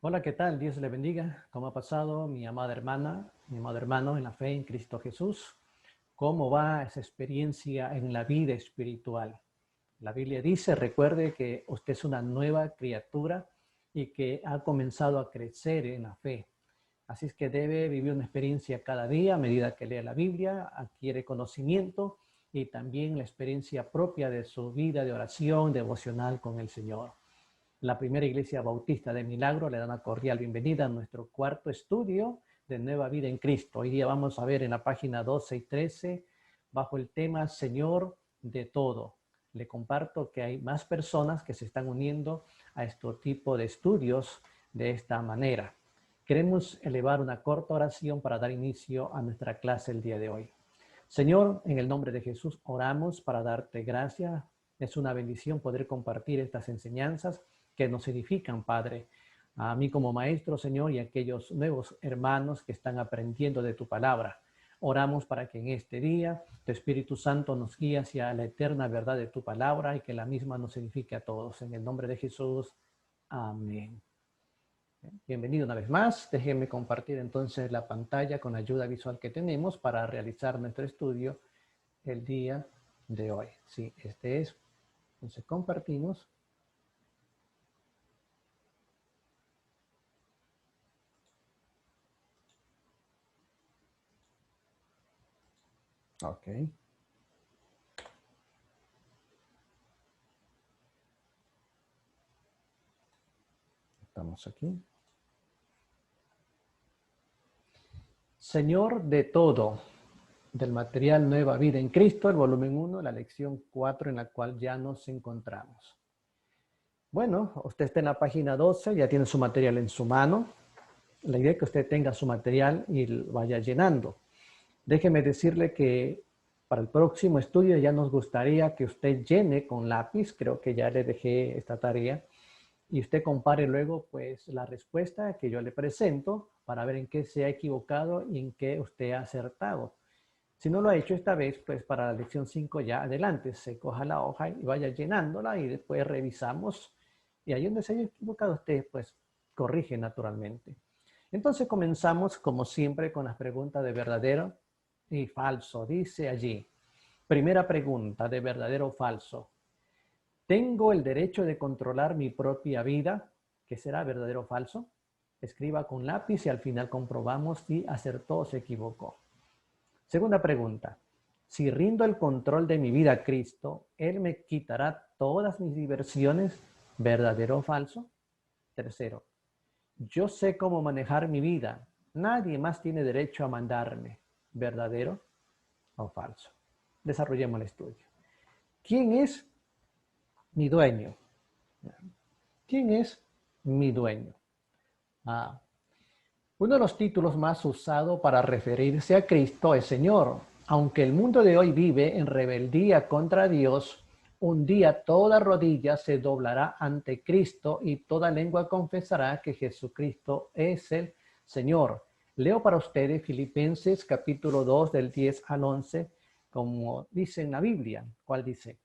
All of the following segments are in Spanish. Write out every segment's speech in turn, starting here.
Hola, ¿qué tal? Dios le bendiga. ¿Cómo ha pasado mi amada hermana, mi amado hermano en la fe en Cristo Jesús? ¿Cómo va esa experiencia en la vida espiritual? La Biblia dice, recuerde que usted es una nueva criatura y que ha comenzado a crecer en la fe. Así es que debe vivir una experiencia cada día a medida que lee la Biblia, adquiere conocimiento y también la experiencia propia de su vida de oración devocional con el Señor. La primera iglesia bautista de Milagro le da una cordial bienvenida a nuestro cuarto estudio de Nueva Vida en Cristo. Hoy día vamos a ver en la página 12 y 13, bajo el tema Señor de todo. Le comparto que hay más personas que se están uniendo a este tipo de estudios de esta manera. Queremos elevar una corta oración para dar inicio a nuestra clase el día de hoy. Señor, en el nombre de Jesús oramos para darte gracias. Es una bendición poder compartir estas enseñanzas que nos edifican, Padre. A mí como maestro, Señor, y a aquellos nuevos hermanos que están aprendiendo de tu palabra. Oramos para que en este día tu Espíritu Santo nos guíe hacia la eterna verdad de tu palabra y que la misma nos edifique a todos. En el nombre de Jesús. Amén. Bienvenido una vez más. Déjenme compartir entonces la pantalla con la ayuda visual que tenemos para realizar nuestro estudio el día de hoy. Sí, este es. Entonces compartimos. Ok. Estamos aquí. Señor de todo, del material Nueva Vida en Cristo, el volumen 1, la lección 4 en la cual ya nos encontramos. Bueno, usted está en la página 12, ya tiene su material en su mano. La idea es que usted tenga su material y lo vaya llenando. Déjeme decirle que para el próximo estudio ya nos gustaría que usted llene con lápiz, creo que ya le dejé esta tarea, y usted compare luego pues la respuesta que yo le presento para ver en qué se ha equivocado y en qué usted ha acertado. Si no lo ha hecho esta vez, pues para la lección 5 ya adelante, se coja la hoja y vaya llenándola y después revisamos. Y ahí donde se haya equivocado usted, pues corrige naturalmente. Entonces comenzamos como siempre con las preguntas de verdadero y falso. Dice allí, primera pregunta de verdadero o falso. ¿Tengo el derecho de controlar mi propia vida? ¿Qué será verdadero o falso? Escriba con lápiz y al final comprobamos si acertó o se equivocó. Segunda pregunta. Si rindo el control de mi vida a Cristo, ¿Él me quitará todas mis diversiones? ¿Verdadero o falso? Tercero. Yo sé cómo manejar mi vida. Nadie más tiene derecho a mandarme. ¿Verdadero o falso? Desarrollemos el estudio. ¿Quién es mi dueño? ¿Quién es mi dueño? Uno de los títulos más usados para referirse a Cristo es Señor. Aunque el mundo de hoy vive en rebeldía contra Dios, un día toda rodilla se doblará ante Cristo y toda lengua confesará que Jesucristo es el Señor. Leo para ustedes Filipenses capítulo 2 del 10 al 11, como dice en la Biblia, cual dice,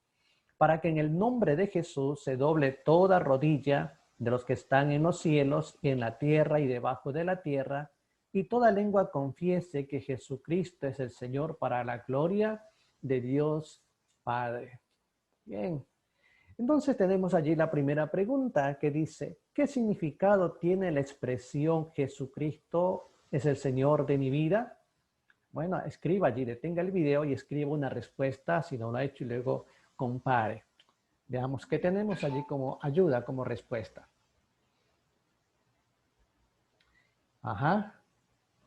para que en el nombre de Jesús se doble toda rodilla de los que están en los cielos y en la tierra y debajo de la tierra, y toda lengua confiese que Jesucristo es el Señor para la gloria de Dios Padre. Bien, entonces tenemos allí la primera pregunta que dice, ¿qué significado tiene la expresión Jesucristo es el Señor de mi vida? Bueno, escriba allí, detenga el video y escriba una respuesta si no lo ha hecho y luego compare. Veamos qué tenemos allí como ayuda, como respuesta. Ajá.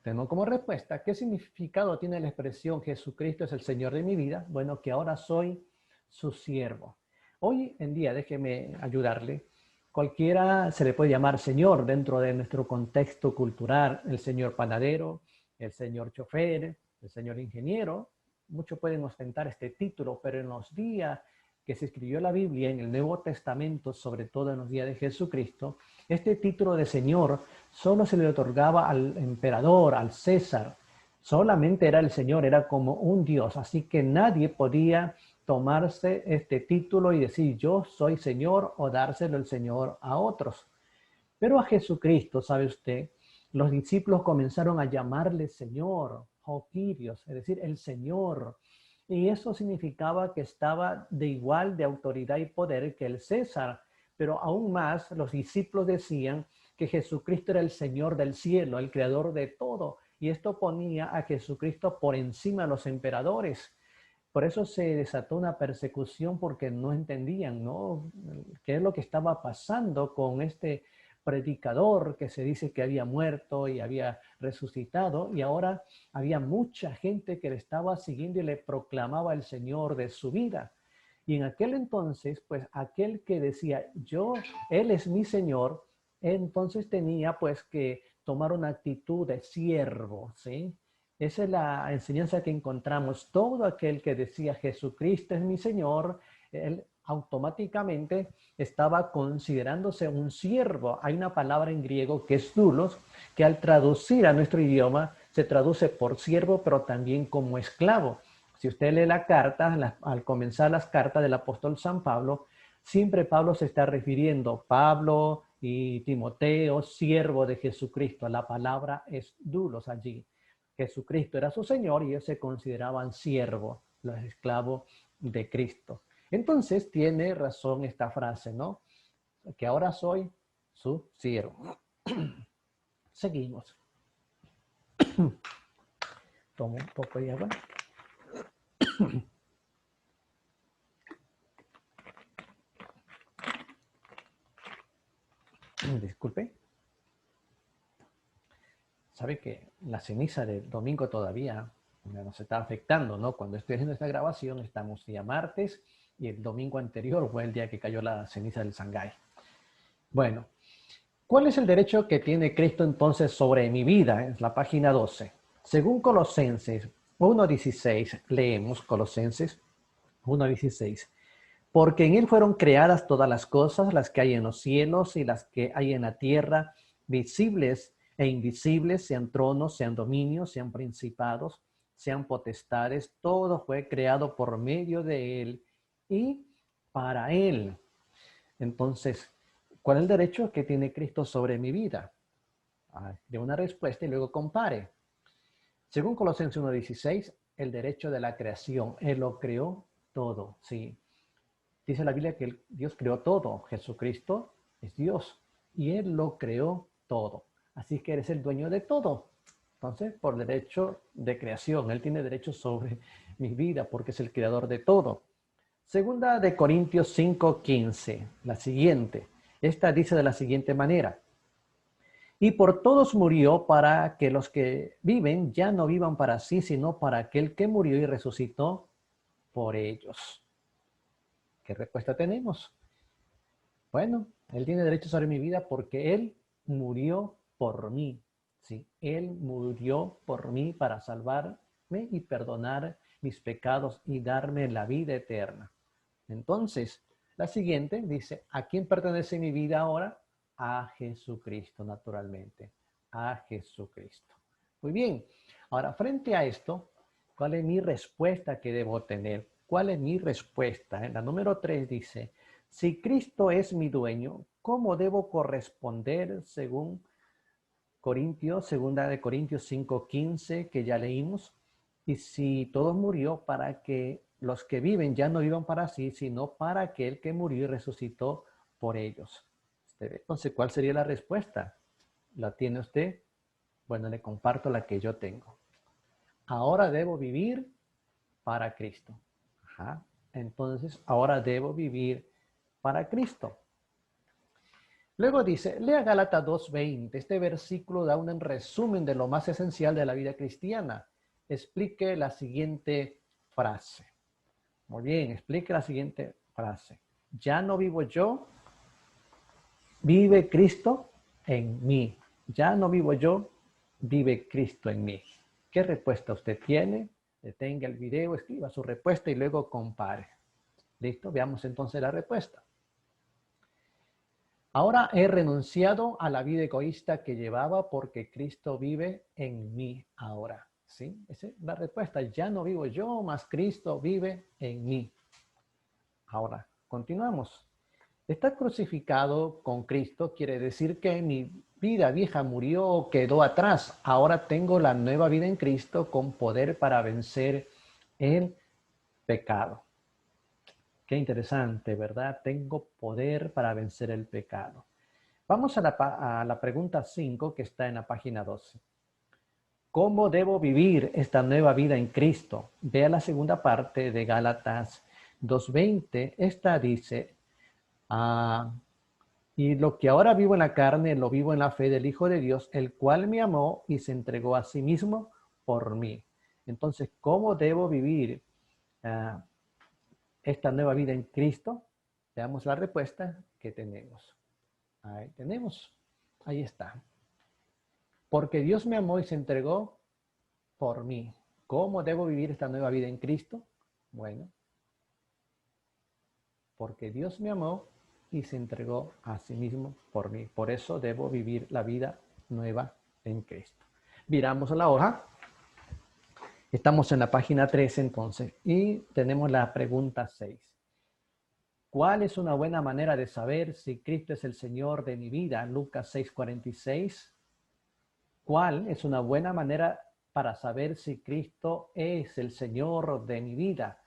Tenemos como respuesta, ¿qué significado tiene la expresión Jesucristo es el Señor de mi vida? Bueno, que ahora soy su siervo. Hoy en día, déjeme ayudarle, cualquiera se le puede llamar Señor dentro de nuestro contexto cultural, el Señor panadero, el Señor chofer, el Señor ingeniero. Muchos pueden ostentar este título, pero en los días que se escribió la Biblia, en el Nuevo Testamento, sobre todo en los días de Jesucristo, este título de Señor solo se le otorgaba al emperador, al César. Solamente era el Señor, era como un Dios. Así que nadie podía tomarse este título y decir yo soy Señor o dárselo el Señor a otros. Pero a Jesucristo, ¿sabe usted? Los discípulos comenzaron a llamarle Señor, o Kyrios, es decir, el Señor. Y eso significaba que estaba de igual de autoridad y poder que el César. Pero aún más, los discípulos decían que Jesucristo era el Señor del cielo, el creador de todo. Y esto ponía a Jesucristo por encima de los emperadores. Por eso se desató una persecución porque no entendían, ¿no? ¿Qué es lo que estaba pasando con este predicador que se dice que había muerto y había resucitado? Y ahora había mucha gente que le estaba siguiendo y le proclamaba el Señor de su vida. Y en aquel entonces, pues aquel que decía, él es mi Señor, entonces tenía pues que tomar una actitud de siervo, ¿sí? Esa es la enseñanza que encontramos. Todo aquel que decía Jesucristo es mi Señor, él automáticamente estaba considerándose un siervo. Hay una palabra en griego que es doulos, que al traducir a nuestro idioma se traduce por siervo, pero también como esclavo. Si usted lee la carta, al comenzar las cartas del apóstol San Pablo, siempre Pablo se está refiriendo, Pablo y Timoteo, siervo de Jesucristo. La palabra es doulos allí. Jesucristo era su Señor y ellos se consideraban siervos, los esclavos de Cristo. Entonces tiene razón esta frase, ¿no? Que ahora soy su siervo. Seguimos. Tomo un poco de agua. Disculpe. Sabe que la ceniza del domingo todavía nos está afectando, ¿no? Cuando estoy haciendo esta grabación, estamos día martes y el domingo anterior fue el día que cayó la ceniza del Shanghái. Bueno, ¿cuál es el derecho que tiene Cristo entonces sobre mi vida? Es la página 12. Según Colosenses 1:16, leemos Colosenses 1:16. Porque en él fueron creadas todas las cosas, las que hay en los cielos y las que hay en la tierra, visibles e invisibles, sean tronos, sean dominios, sean principados, sean potestades, todo fue creado por medio de él y para él. Entonces, ¿cuál es el derecho que tiene Cristo sobre mi vida? De una respuesta y luego compare. Según Colosenses 1:16, el derecho de la creación, él lo creó todo, sí. Dice la Biblia que Dios creó todo. Jesucristo es Dios y Él lo creó todo. Así que eres el dueño de todo. Entonces, por derecho de creación, Él tiene derecho sobre mi vida porque es el creador de todo. Segunda de Corintios 5:15, la siguiente. Esta dice de la siguiente manera. Y por todos murió para que los que viven ya no vivan para sí, sino para aquel que murió y resucitó por ellos. ¿Qué respuesta tenemos? Bueno, Él tiene derecho sobre mi vida porque Él murió por mí. Sí, Él murió por mí para salvarme y perdonar mis pecados y darme la vida eterna. Entonces, la siguiente dice, ¿a quién pertenece mi vida ahora? A Jesucristo, naturalmente. A Jesucristo. Muy bien. Ahora, frente a esto, ¿cuál es mi respuesta que debo tener? ¿Cuál es mi respuesta? La número 3 dice, si Cristo es mi dueño, ¿cómo debo corresponder según segunda de Corintios 5:15 que ya leímos? Y si todo murió para que los que viven ya no vivan para sí, sino para aquel que murió y resucitó por ellos. Entonces, ¿cuál sería la respuesta? ¿La tiene usted? Bueno, le comparto la que yo tengo. Ahora debo vivir para Cristo. Ajá. Entonces, ahora debo vivir para Cristo. Luego dice, lea Gálatas 2:20. Este versículo da un resumen de lo más esencial de la vida cristiana. Explique la siguiente frase. Muy bien, explique la siguiente frase. Ya no vivo yo, vive Cristo en mí. Ya no vivo yo, vive Cristo en mí. ¿Qué respuesta usted tiene? Detenga el video, escriba su respuesta y luego compare. ¿Listo? Veamos entonces la respuesta. Ahora he renunciado a la vida egoísta que llevaba porque Cristo vive en mí ahora. ¿Sí? Esa es la respuesta. Ya no vivo yo, más Cristo vive en mí. Ahora, continuamos. Estar crucificado con Cristo quiere decir que mi vida vieja murió o quedó atrás. Ahora tengo la nueva vida en Cristo con poder para vencer el pecado. Qué interesante, ¿verdad? Tengo poder para vencer el pecado. Vamos a la pregunta 5 que está en la página 12. ¿Cómo debo vivir esta nueva vida en Cristo? Vea la segunda parte de Gálatas 2:20. Esta dice, y lo que ahora vivo en la carne, lo vivo en la fe del Hijo de Dios, el cual me amó y se entregó a sí mismo por mí. Entonces, ¿cómo debo vivir uh, esta nueva vida en Cristo? Veamos la respuesta que tenemos. Ahí tenemos. Ahí está. Porque Dios me amó y se entregó por mí. ¿Cómo debo vivir esta nueva vida en Cristo? Bueno, porque Dios me amó y se entregó a sí mismo por mí. Por eso debo vivir la vida nueva en Cristo. Viramos la hoja. Estamos en la página 13 entonces y tenemos la pregunta 6. ¿Cuál es una buena manera de saber si Cristo es el Señor de mi vida? Lucas 6:46. ¿Cuál es una buena manera para saber si Cristo es el Señor de mi vida?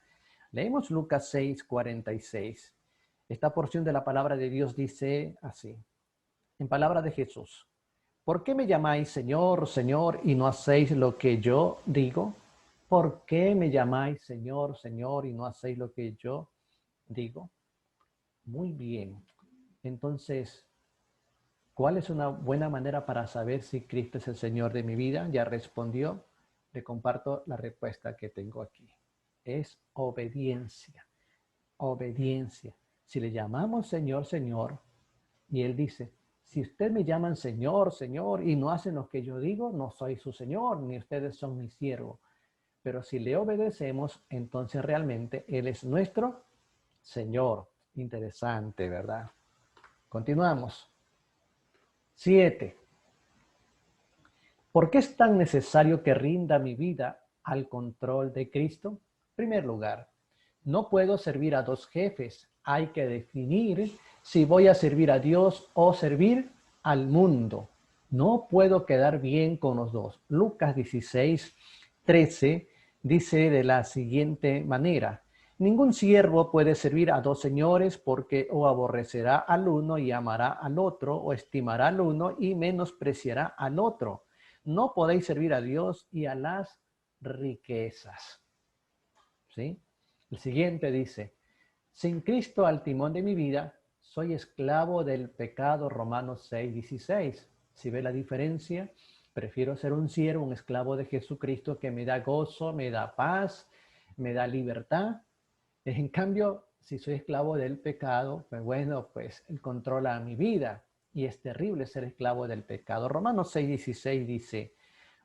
Leemos Lucas 6:46. Esta porción de la palabra de Dios dice así, en palabra de Jesús. ¿Por qué me llamáis Señor, Señor, y no hacéis lo que yo digo? ¿Por qué me llamáis Señor, Señor, y no hacéis lo que yo digo? Muy bien. Entonces, ¿cuál es una buena manera para saber si Cristo es el Señor de mi vida? Ya respondió. Le comparto la respuesta que tengo aquí. Es obediencia. Obediencia. Si le llamamos Señor, Señor, y Él dice, si ustedes me llaman Señor, Señor, y no hacen lo que yo digo, no soy su Señor, ni ustedes son mi siervo. Pero si le obedecemos, entonces realmente Él es nuestro Señor. Interesante, ¿verdad? Continuamos. 7. ¿Por qué es tan necesario que rinda mi vida al control de Cristo? En primer lugar, no puedo servir a dos jefes. Hay que definir si voy a servir a Dios o servir al mundo. No puedo quedar bien con los dos. Lucas 16:13 dice de la siguiente manera: ningún siervo puede servir a dos señores, porque o aborrecerá al uno y amará al otro, o estimará al uno y menospreciará al otro. No podéis servir a Dios y a las riquezas. ¿Sí? El siguiente dice, sin Cristo al timón de mi vida, soy esclavo del pecado. Romanos 6:16. Si ve la diferencia, prefiero ser un siervo, un esclavo de Jesucristo, que me da gozo, me da paz, me da libertad. En cambio, si soy esclavo del pecado, pues bueno, pues Él controla mi vida y es terrible ser esclavo del pecado. Romanos 6:16 dice,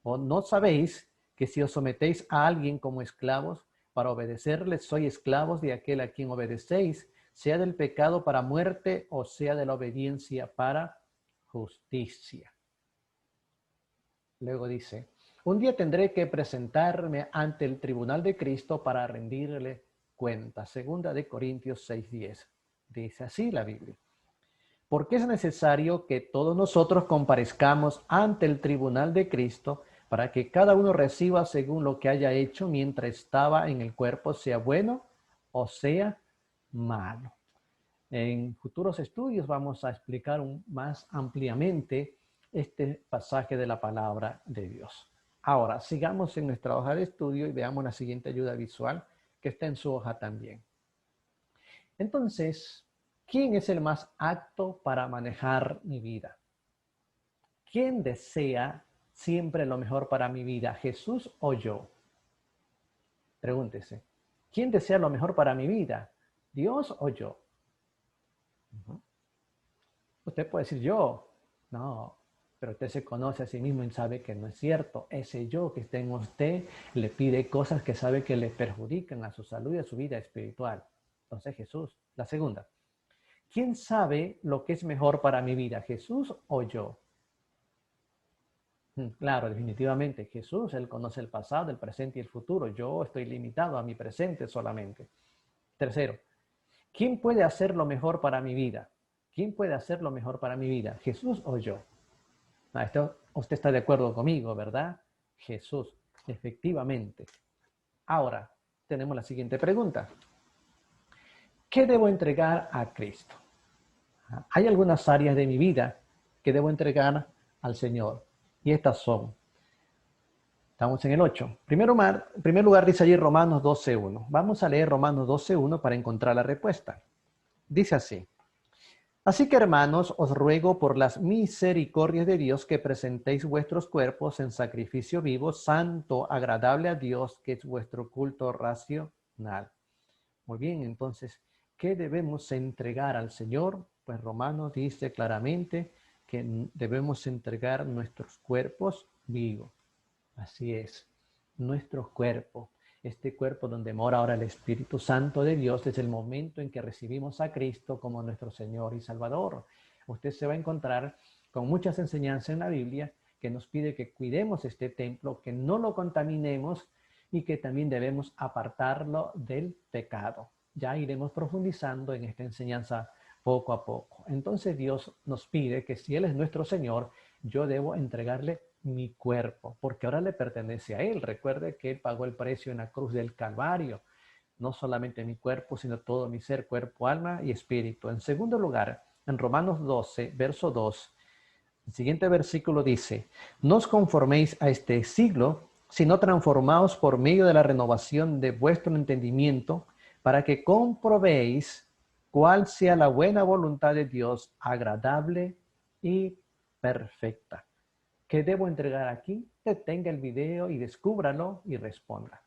¿o no sabéis que si os sometéis a alguien como esclavos para obedecerles, sois esclavos de aquel a quien obedecéis, sea del pecado para muerte o sea de la obediencia para justicia? Luego dice, un día tendré que presentarme ante el tribunal de Cristo para rendirle cuenta. Segunda de Corintios 6:10. Dice así la Biblia. Porque es necesario que todos nosotros comparezcamos ante el tribunal de Cristo para que cada uno reciba según lo que haya hecho mientras estaba en el cuerpo, sea bueno o sea malo. En futuros estudios vamos a explicar más ampliamente este pasaje de la palabra de Dios. Ahora, sigamos en nuestra hoja de estudio y veamos la siguiente ayuda visual que está en su hoja también. Entonces, ¿quién es el más apto para manejar mi vida? ¿Quién desea siempre lo mejor para mi vida, Jesús o yo? Pregúntese, ¿quién desea lo mejor para mi vida, Dios o yo? Usted puede decir yo, no, pero usted se conoce a sí mismo y sabe que no es cierto. Ese yo que está en usted le pide cosas que sabe que le perjudican a su salud y a su vida espiritual. Entonces Jesús. La segunda, ¿quién sabe lo que es mejor para mi vida, Jesús o yo? Claro, definitivamente Jesús, Él conoce el pasado, el presente y el futuro. Yo estoy limitado a mi presente solamente. Tercero, ¿Quién puede hacer lo mejor para mi vida? ¿Quién puede hacer lo mejor para mi vida? ¿Jesús o yo? Usted está de acuerdo conmigo, ¿verdad? Jesús, efectivamente. Ahora, tenemos la siguiente pregunta. ¿Qué debo entregar a Cristo? Hay algunas áreas de mi vida que debo entregar al Señor. Y estas son. Estamos en el 8. En primer lugar dice allí Romanos 12.1. Vamos a leer Romanos 12.1 para encontrar la respuesta. Dice así. Así que, hermanos, os ruego por las misericordias de Dios que presentéis vuestros cuerpos en sacrificio vivo, santo, agradable a Dios, que es vuestro culto racional. Muy bien, entonces, ¿qué debemos entregar al Señor? Pues Romanos dice claramente que debemos entregar nuestros cuerpos vivos. Así es, nuestro cuerpo, este cuerpo donde mora ahora el Espíritu Santo de Dios, desde el momento en que recibimos a Cristo como nuestro Señor y Salvador. Usted se va a encontrar con muchas enseñanzas en la Biblia que nos pide que cuidemos este templo, que no lo contaminemos y que también debemos apartarlo del pecado. Ya iremos profundizando en esta enseñanza poco a poco. Entonces Dios nos pide que si Él es nuestro Señor, yo debo entregarle mi cuerpo, porque ahora le pertenece a Él. Recuerde que Él pagó el precio en la cruz del Calvario. No solamente mi cuerpo, sino todo mi ser, cuerpo, alma y espíritu. En segundo lugar, en Romanos 12, verso 2, el siguiente versículo dice, no os conforméis a este siglo, sino transformaos por medio de la renovación de vuestro entendimiento, para que comprobéis cuál sea la buena voluntad de Dios, agradable y perfecta. ¿Qué debo entregar aquí? Detenga el video y descúbralo y responda.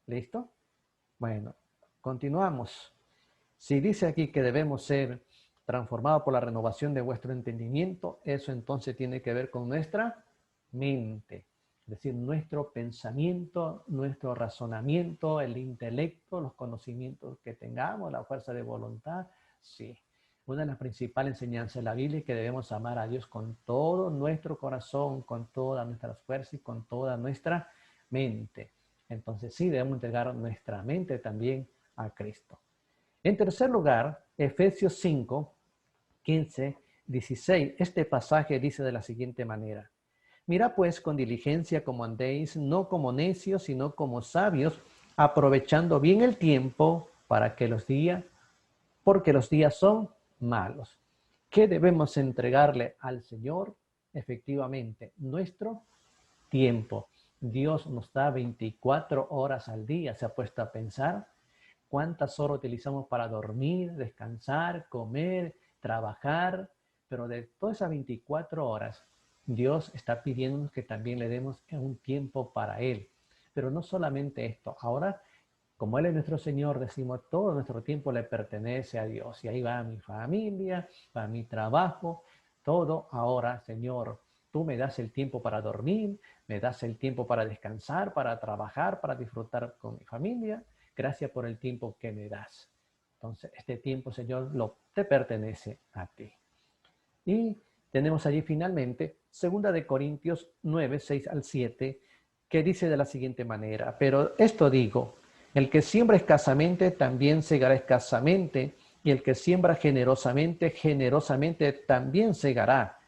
¿Listo? Bueno, continuamos. Si dice aquí que debemos ser transformados por la renovación de vuestro entendimiento, eso entonces tiene que ver con nuestra mente. Es decir, nuestro pensamiento, nuestro razonamiento, el intelecto, los conocimientos que tengamos, la fuerza de voluntad, sí. Una de las principales enseñanzas de la Biblia es que debemos amar a Dios con todo nuestro corazón, con todas nuestras fuerzas y con toda nuestra mente. Entonces sí, debemos entregar nuestra mente también a Cristo. En tercer lugar, Efesios 5, 15, 16. Este pasaje dice de la siguiente manera. Mirad pues con diligencia como andéis, no como necios, sino como sabios, aprovechando bien el tiempo porque los días son malos. ¿Qué debemos entregarle al Señor? Efectivamente, nuestro tiempo. Dios nos da 24 horas al día. ¿Se ha puesto a pensar cuántas horas utilizamos para dormir, descansar, comer, trabajar? Pero de todas esas 24 horas, Dios está pidiéndonos que también le demos un tiempo para Él. Pero no solamente esto. Ahora, como Él es nuestro Señor, decimos, todo nuestro tiempo le pertenece a Dios. Y ahí va mi familia, va mi trabajo, todo ahora, Señor. Tú me das el tiempo para dormir, me das el tiempo para descansar, para trabajar, para disfrutar con mi familia. Gracias por el tiempo que me das. Entonces, este tiempo, Señor, te pertenece a ti. Y tenemos allí finalmente 2 de Corintios 9, 6 al 7, que dice de la siguiente manera, pero esto digo, el que siembra escasamente también segará escasamente, y el que siembra generosamente, generosamente también segará.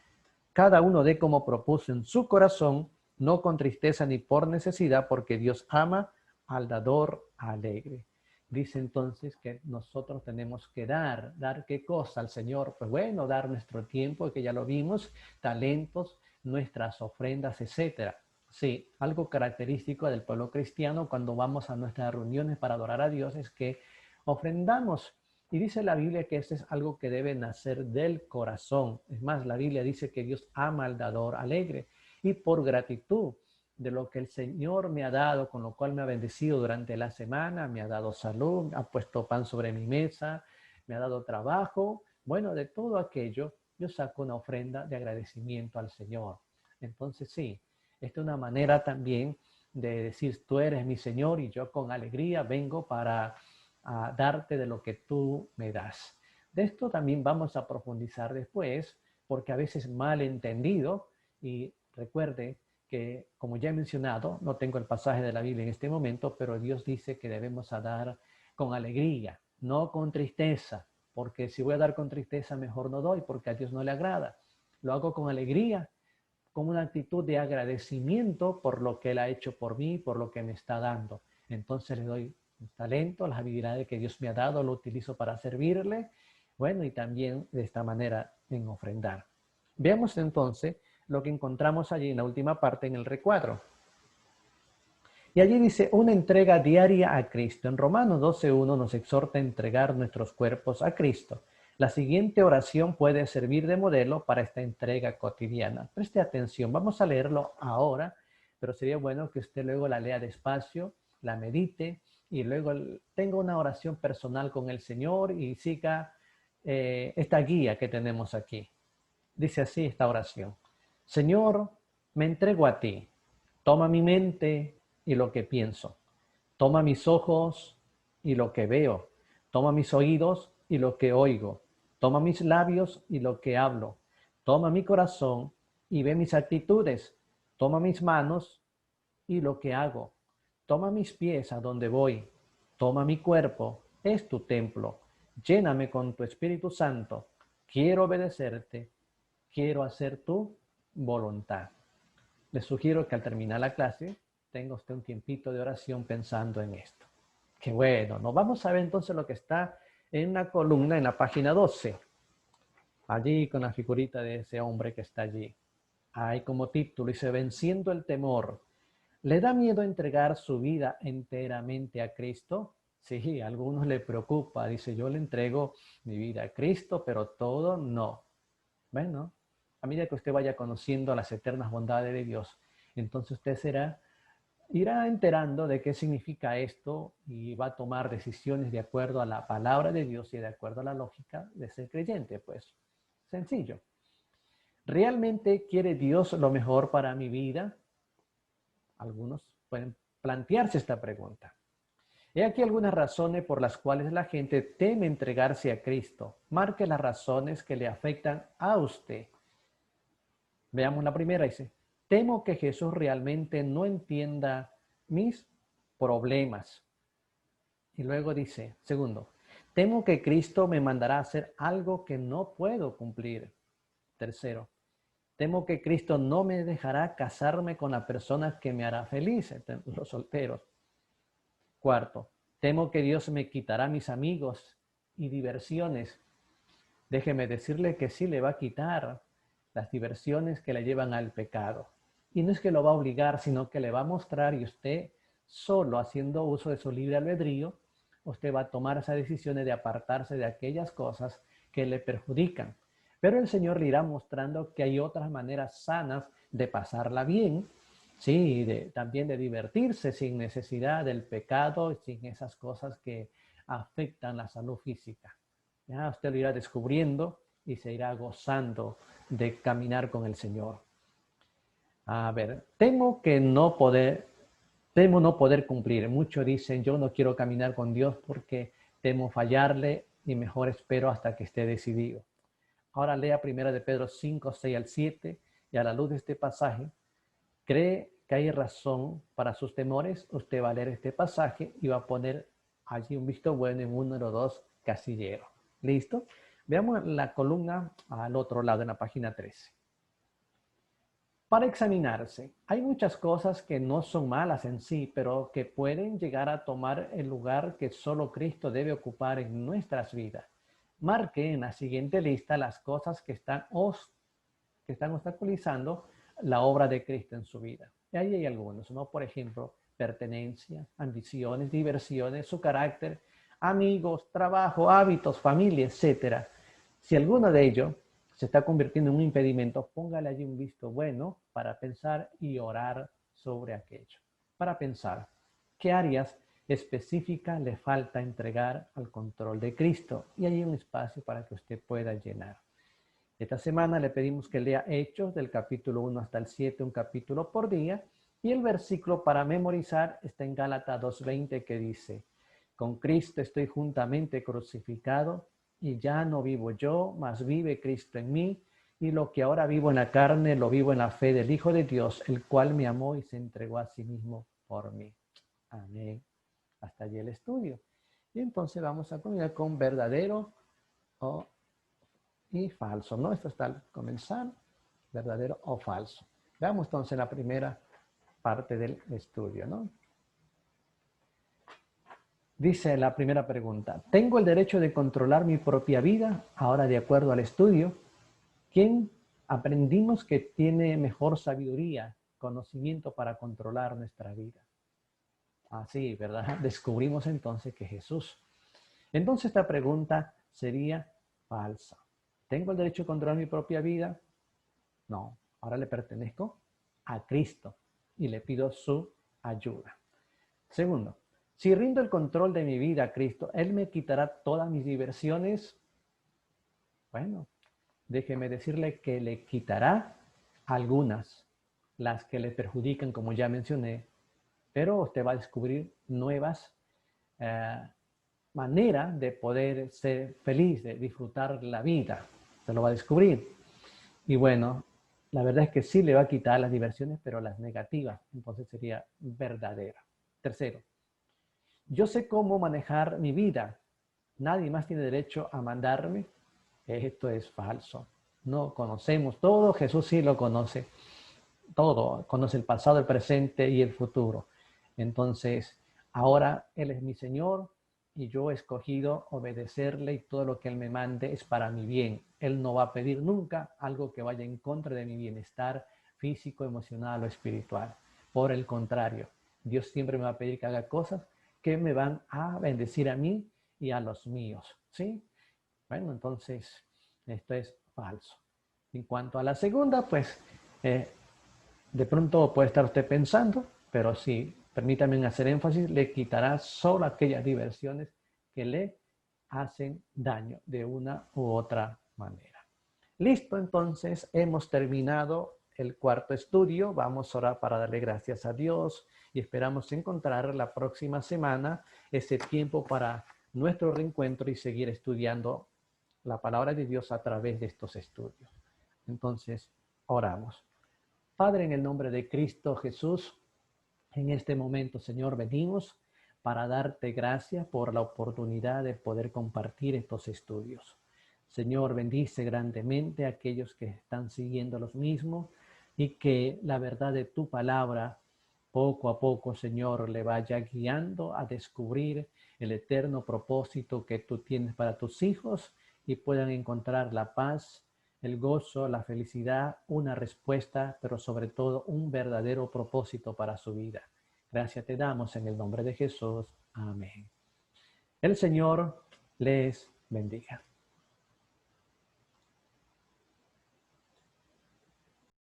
Cada uno dé como propuso en su corazón, no con tristeza ni por necesidad, porque Dios ama al dador alegre. Dice entonces que nosotros tenemos que dar qué cosa al Señor. Pues bueno, dar nuestro tiempo, que ya lo vimos, talentos, nuestras ofrendas, etcétera. Sí, algo característico del pueblo cristiano cuando vamos a nuestras reuniones para adorar a Dios es que ofrendamos. Y dice la Biblia que esto es algo que debe nacer del corazón. Es más, la Biblia dice que Dios ama al dador alegre. Y por gratitud de lo que el Señor me ha dado, con lo cual me ha bendecido durante la semana, me ha dado salud, ha puesto pan sobre mi mesa, me ha dado trabajo. Bueno, de todo aquello, yo saco una ofrenda de agradecimiento al Señor. Entonces sí, esta es una manera también de decir, tú eres mi Señor y yo con alegría vengo para darte de lo que tú me das. De esto también vamos a profundizar después, porque a veces mal entendido, y recuerde que, como ya he mencionado, no tengo el pasaje de la Biblia en este momento, pero Dios dice que debemos dar con alegría. no con tristeza, porque si voy a dar con tristeza, mejor no doy, porque a Dios no le agrada. Lo hago con alegría, con una actitud de agradecimiento por lo que Él ha hecho por mí, por lo que me está dando. Entonces le doy mis talentos, las habilidades que Dios me ha dado, lo utilizo para servirle. Bueno, y también de esta manera en ofrendar. Veamos entonces lo que encontramos allí en la última parte en el recuadro. Y allí dice, una entrega diaria a Cristo. En Romanos 12:1 nos exhorta a entregar nuestros cuerpos a Cristo. La siguiente oración puede servir de modelo para esta entrega cotidiana. Preste atención, vamos a leerlo ahora, pero sería bueno que usted luego la lea despacio, la medite y luego tenga una oración personal con el Señor y siga esta guía que tenemos aquí. Dice así esta oración. Señor, me entrego a ti. Toma mi mente y lo que pienso. Toma mis ojos y lo que veo. Toma mis oídos y lo que oigo. Toma mis labios y lo que hablo. Toma mi corazón y ve mis actitudes. Toma mis manos y lo que hago. Toma mis pies a donde voy. Toma mi cuerpo, es tu templo. Lléname con tu Espíritu Santo. Quiero obedecerte. Quiero hacer tu voluntad. Les sugiero que al terminar la clase tenga usted un tiempito de oración pensando en esto. Qué bueno, nos vamos a ver entonces lo que está en una columna en la página 12. Allí con la figurita de ese hombre que está allí. Hay como título, dice, venciendo el temor. ¿Le da miedo entregar su vida enteramente a Cristo? Sí, a algunos le preocupa. Dice, yo le entrego mi vida a Cristo, pero todo no. Bueno, a medida que usted vaya conociendo las eternas bondades de Dios, entonces usted irá enterando de qué significa esto y va a tomar decisiones de acuerdo a la palabra de Dios y de acuerdo a la lógica de ser creyente, pues. Sencillo. ¿Realmente quiere Dios lo mejor para mi vida? Algunos pueden plantearse esta pregunta. He aquí algunas razones por las cuales la gente teme entregarse a Cristo. Marque las razones que le afectan a usted. Veamos la primera, dice, temo que Jesús realmente no entienda mis problemas. Y luego dice, segundo, temo que Cristo me mandará a hacer algo que no puedo cumplir. Tercero, temo que Cristo no me dejará casarme con la persona que me hará feliz, los solteros. Cuarto, temo que Dios me quitará mis amigos y diversiones. Déjeme decirle que sí le va a quitar las diversiones que le llevan al pecado. Y no es que lo va a obligar, sino que le va a mostrar y usted, solo haciendo uso de su libre albedrío, usted va a tomar esas decisiones de apartarse de aquellas cosas que le perjudican. Pero el Señor le irá mostrando que hay otras maneras sanas de pasarla bien, sí, también de divertirse sin necesidad del pecado, sin esas cosas que afectan la salud física. Ya usted lo irá descubriendo y se irá gozando de caminar con el Señor. A ver, temo no poder cumplir. Muchos dicen, yo no quiero caminar con Dios porque temo fallarle y mejor espero hasta que esté decidido. Ahora lea 1 de Pedro 5, 6 al 7 y a la luz de este pasaje, ¿cree que hay razón para sus temores? Usted va a leer este pasaje y va a poner allí un visto bueno en 1 o 2 casillero. ¿Listo? Veamos la columna al otro lado, en la página 13. Para examinarse, hay muchas cosas que no son malas en sí, pero que pueden llegar a tomar el lugar que solo Cristo debe ocupar en nuestras vidas. Marque en la siguiente lista las cosas que están obstaculizando la obra de Cristo en su vida. Y ahí hay algunos, ¿no? Por ejemplo, pertenencia, ambiciones, diversiones, su carácter, amigos, trabajo, hábitos, familia, etc. Si alguno de ellos se está convirtiendo en un impedimento, póngale allí un visto bueno para pensar y orar sobre aquello. Para pensar, ¿qué áreas específicas le falta entregar al control de Cristo? Y hay un espacio para que usted pueda llenar. Esta semana le pedimos que lea Hechos del capítulo 1 hasta el 7, un capítulo por día. Y el versículo para memorizar está en Gálatas 2:20 que dice, con Cristo estoy juntamente crucificado y ya no vivo yo, mas vive Cristo en mí. Y lo que ahora vivo en la carne, lo vivo en la fe del Hijo de Dios, el cual me amó y se entregó a sí mismo por mí. Amén. Hasta allí el estudio. Y entonces vamos a combinar con verdadero y falso, ¿no? Esto está al comenzar, verdadero o falso. Veamos entonces la primera parte del estudio, ¿no? Dice la primera pregunta, ¿tengo el derecho de controlar mi propia vida? Ahora, de acuerdo al estudio, ¿quién aprendimos que tiene mejor sabiduría, conocimiento para controlar nuestra vida? Así, ¿verdad? Descubrimos entonces que Jesús. Entonces esta pregunta sería falsa. ¿Tengo el derecho a controlar mi propia vida? No, ahora le pertenezco a Cristo y le pido su ayuda. Segundo, si rindo el control de mi vida a Cristo, ¿Él me quitará todas mis diversiones? Bueno, déjeme decirle que le quitará algunas, las que le perjudican, como ya mencioné, pero usted va a descubrir nuevas maneras de poder ser feliz, de disfrutar la vida. Se lo va a descubrir. Y bueno, la verdad es que sí le va a quitar las diversiones, pero las negativas. Entonces sería verdadera. Tercero, yo sé cómo manejar mi vida. Nadie más tiene derecho a mandarme. Esto es falso. No conocemos todo. Jesús sí lo conoce. Todo. Conoce el pasado, el presente y el futuro. Entonces, ahora Él es mi Señor y yo he escogido obedecerle y todo lo que Él me mande es para mi bien. Él no va a pedir nunca algo que vaya en contra de mi bienestar físico, emocional o espiritual. Por el contrario, Dios siempre me va a pedir que haga cosas que me van a bendecir a mí y a los míos. ¿Sí? Bueno, entonces esto es falso. En cuanto a la segunda, pues de pronto puede estar usted pensando, pero sí, permítame hacer énfasis, le quitará solo aquellas diversiones que le hacen daño de una u otra manera. Listo, entonces hemos terminado el cuarto estudio. Vamos a orar para darle gracias a Dios y esperamos encontrar la próxima semana ese tiempo para nuestro reencuentro y seguir estudiando la palabra de Dios a través de estos estudios. Entonces, oramos. Padre, en el nombre de Cristo Jesús, en este momento, Señor, venimos para darte gracias por la oportunidad de poder compartir estos estudios. Señor, bendice grandemente a aquellos que están siguiendo los mismos y que la verdad de tu palabra poco a poco, Señor, le vaya guiando a descubrir el eterno propósito que tú tienes para tus hijos y puedan encontrar la paz, el gozo, la felicidad, una respuesta, pero sobre todo un verdadero propósito para su vida. Gracias te damos en el nombre de Jesús. Amén. El Señor les bendiga.